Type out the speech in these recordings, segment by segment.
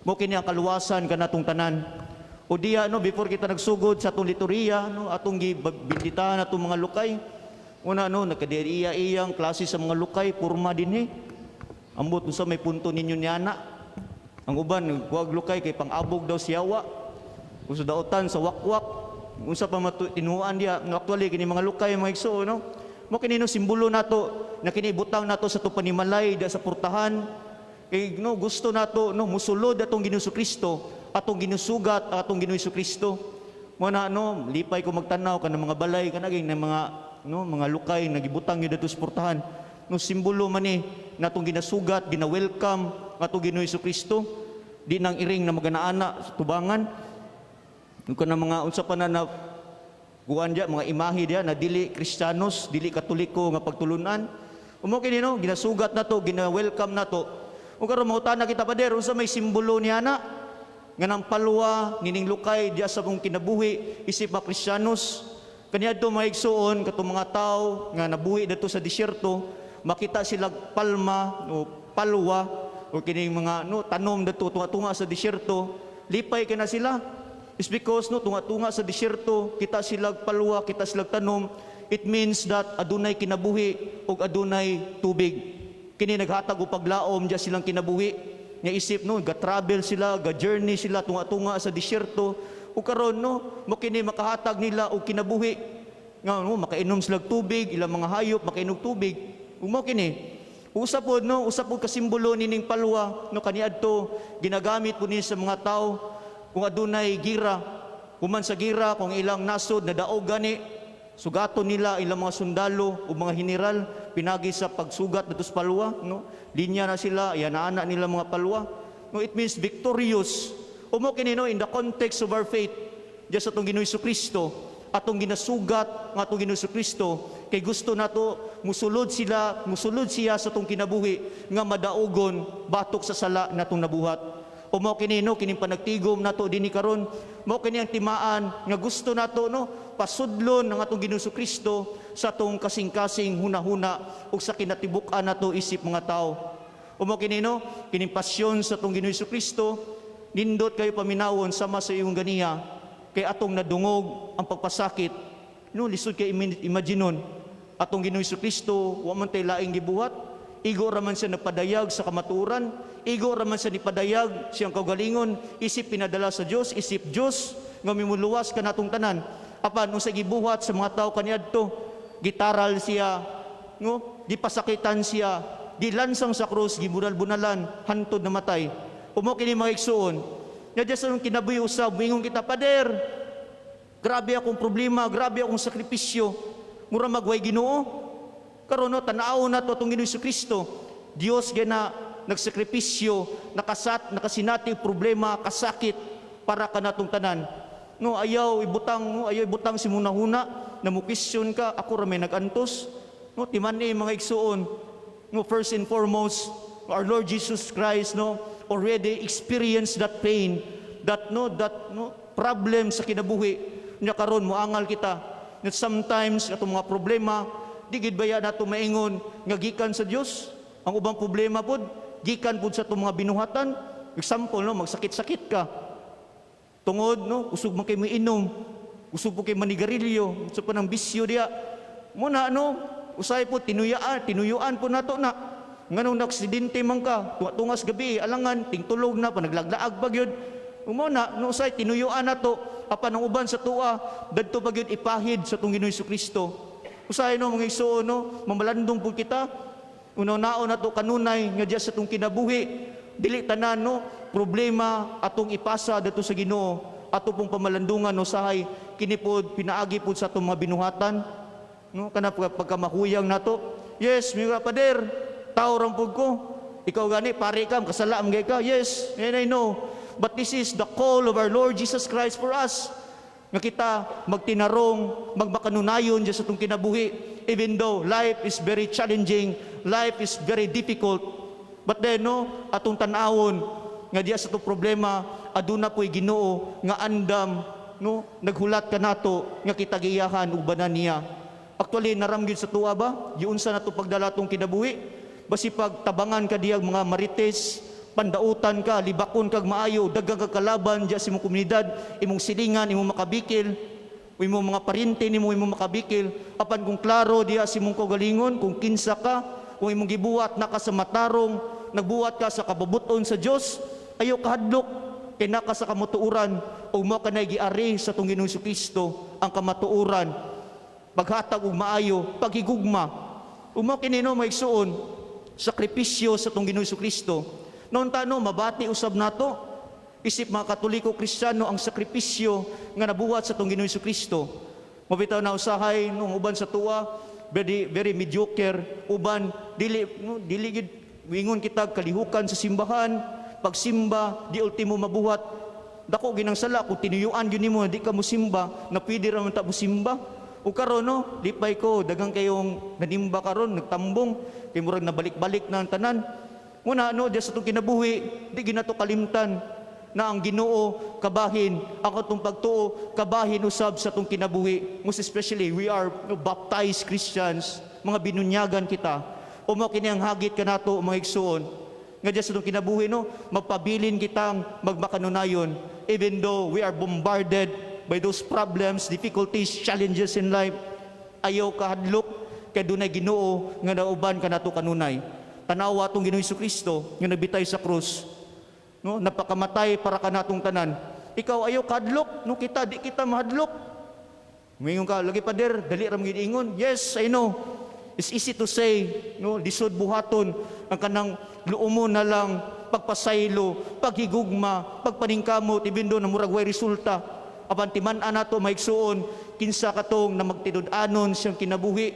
Mo kini ang kaluwasan kanatong tanan. O diya no, before kita nagsugod sa atong liturhiya, no, atong gibinditahan atong mga lukay. Una no, nagkadiriya iyang klase sa mga lukay, purma dinhi. Ambot sa may punto ninyo niyana. Ang uban nagkuwag lukay kay pang-abog daw siyawa. Usa daotan sa wakwak. Unsa pa matinuan dia, no, actually kini mga lukay mga igsoon no. Mo kini no simbolo nato na kini butang nato sa tupanimalay da sa portahan. Kay no gusto nato no musulod atong Ginoong Kristo, atong ginusugat atong Ginoong Kristo. Mo na no lipay ko magtanaw kan mga balay kanaging ng mga no mga lukay nagibutang gyud ato sa portahan. No simbolo man ni natong ginasugat, gina-welcome atong Ginoong Kristo. Di nang iring na maganaana sa tubangan. Yung ka na mga unsa pa na guwan dia mga imahe dia na dili Kristiyanos, dili Katoliko nga pagtulunan. Umo kini no ginasugat nato, gina-welcome nato. Ug karon mangutana kita pader unsa may simbolo niya na nga nang palwa nining lukay dia sa mong kinabuhi isip mga Kristiyanos. Kaniadto mga igsoon katong mga tao nga nabuhi dito sa disyerto, makita sila palma o palwa o kining mga no tanom dito tunga sa disyerto, lipay kana sila. It's because no tunga sa disyerto, kita silag palwa, kita silag tanom, it means that adunay kinabuhi ug adunay tubig. Kini naghatag og paglaom diya silang kinabuhi. Nga isip no, ga-travel sila, ga-journey sila tunga sa disyerto. Ug karon no, mo kini makahatag nila og kinabuhi. Nga no, makainom sila tubig, ilang mga hayop makainom tubig. Ug mo kini usap pod kasimbolo nining palwa no kaniadto ginagamit po ni sa mga tao. Kung adunay gira, human sa gira, kung ilang nasod na daog gani, sugaton nila ilang mga sundalo o mga general, pinagi sa pagsugat na sa palwa, no? Linya na sila, yanana nila mga palwa. No, it means victorious. Umo kini no, in the context of our faith, diya sa atong Ginoong Kristo, atong ginasugat ng atong Ginoong Kristo, kay gusto nato musulod siya sa atong kinabuhi, nga madaogon, batok sa sala natong nabuhat. O mo kini no kining panagtigom nato dinhi karon, mo kini ang timaan nga gusto nato no pasudlon ng atong Ginoong Kristo sa atong kasing-kasing hunahuna ug sa kinatibuk-an nato isip mga tao. O mo kini no kining pasyon sa atong Ginoong Kristo, nindot kayo paminawon sama sa iyong ganiya kay atong nadungog ang pagpasakit. No lisod kay imaginon atong Ginoong Kristo wa man tay laing gibuhat. Igo raman siya napadayag sa kamaturan, igo raman siya nipadayag siyang kaugalingon, isip pinadala sa Dios, isip Dios nga mimuluwas ka natong tanan. Apan unsa gibuhat sa mga tao kaniadto, gitaral siya, no, gipasakitan siya, gilansang sa krus, gibunal-bunalan hantod namatay. Umo kini mga igsoon. Nga sa kinabuhi usab mingon kita, pader, grabe akong problema, grabe akong sakripisyo, mura magway Ginoo. Karon no tan-aw nato atong Ginoong Kristo, Dios gina nagsakripisyo, nakasinati problema, kasakit para kanatong tanan. No ayaw ibutang si munahuna na mukisyon ka, ako ra may nagantos. No timan-i mga igsuon. No first and foremost, our Lord Jesus Christ no already experienced that pain, that problem sa kinabuhi. Nya karon moangal kita that sometimes atong mga problema di gid baya nato maingon nga gikan sa Dios. Ang ubang problema pod gikan pod sa atong mga binuhatan. Example no, magsakit-sakit ka. Tungod no, usog man kay miinom, usog po kay manigarilyo, usog pa ng bisyo diya. Muna no, usay po tinuyuan po nato na. Nganong naksidente man ka, tungas gabi, alangan, tingtulog na, panaglaglaag pa gyud. Umuna, no usay tinuyuan nato, apan ang uban sa tuwa, dadto pa gyud ipahid sa atong Ginoong Kristo. Usay no mga igsoon no, mamalandong po kita. Unaw-naon nato kanunay nga diya sa atong kinabuhi, dili tanan no problema atong ipasa dito sa Ginoo. Ato pong pamalandungan no sahay kini pod pinaagi pod sa atong mga binuhatan. No kana pagkamakuyang nato. Yes, mga pader, tao ra pud ko. Ikaw gani pare ka, kasala am ka. Yes, and I know. But this is the call of our Lord Jesus Christ for us. Nga kita magtinarong, magbakanunayon sa itong kinabuhi. Even though life is very challenging, life is very difficult. But then, no, atong tanawon, nga diya sa itong problema, aduna po'y Ginoo, nga andam, no, naghulat ka nato, nga kita giyahan, ubanan niya. Actually, naramgid sa tuwa ba? Yun sa nato pagdala itong kinabuhi. Basi pag tabangan ka diyag mga marites, pandautan ka, libakon kag maayo, daghang kag kalaban diya sa imong komunidad, imong silingan, imong makabikil, o imong mga paryente nimo imong makabikil, apan kung klaro diya sa imong kaugalingon, kung kinsa ka, kung imong gibuhat naka sa matarong, nagbuhat ka sa kababuton sa Dios, ayo kahadlok kay naka sa kamatuoran, o mo ka na giari sa tong Ginoong Kristo ang kamatuoran, paghatag og maayo, paghigugma. Umo kinino maigsuon, sakripisyo sa tong Ginoong Kristo. Noon tano mabati usab nato, isip mga Katoliko Kristiyano ang sakripisyo nga nabuhat sa tong Ginoong Kristo. Mabitaw na usahay nung uban sa tuwa, very mediocre, uban dili gid wingon kita kalihukan sa simbahan, pagsimba di ultimo mabuhat. Dako ginang sala kung tinuyuan gyud nimo di ka mo simba, na pwede ra man ta mo simba. O karon no, lipay ko dagang kayong nanimba karon, nagtambong, kay murag nabalik-balik na ang tanan. Muna no, diya sa itong kinabuhi, di ginato kalimtan na ang Ginoo kabahin, ang atong pagtuo kabahin usab sa itong kinabuhi. Most especially, we are baptized Christians, mga binunyagan kita. O mo kini ang hagit ka nato, mga igsuon. Nga diya sa itong kinabuhi, no, magpabilin kitang magmakanunayon, even though we are bombarded by those problems, difficulties, challenges in life. Ayaw kahadlok, kay dunay Ginoo nga nauban ka nato kanunay. Tanawa atong Ginoong Kristo nga nabitay sa krus, no, napakamatay para kanatong tanan. Ikaw ayaw kahadlok, no, kita di kita mahadlok. Mingon ka lagi pader, dali ra gyud ingon. Yes, I know. It's easy to say, no, lisod buhaton ang kanang luumon na lang, pagpasaylo, paghigugma, pagpaningkamot, even do na murag way resulta. Apan timan-an nato maigsuon kinsa katong na magtinud-anon siyang kinabuhi,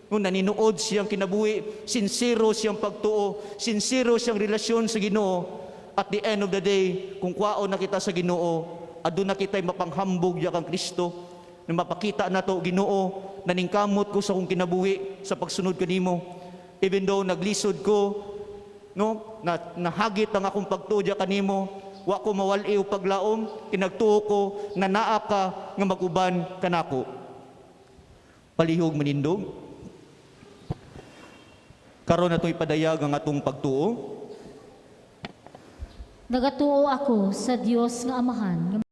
no, naninuod siyang kinabuhi, sincero siyang pagtuo, sincero siyang relasyon sa Ginoo. At the end of the day, kung kwaon na kita sa Ginoo, aduna kitay mapanghambog ya kang Kristo, na mapakita nato Ginoo, naningkamot ko sa kong kinabuhi sa pagsunod kanimo. Even though naglisod ko, no, nahagit ang akong pagtuo diya kanimo, wa ko mawali o paglaom, kinagtuo ko na naa ka nga maguban kanako. Palihog manindog. Karon na ito'y padayag ang atong pagtuo. Nagatuo ako sa Dios nga Amahan,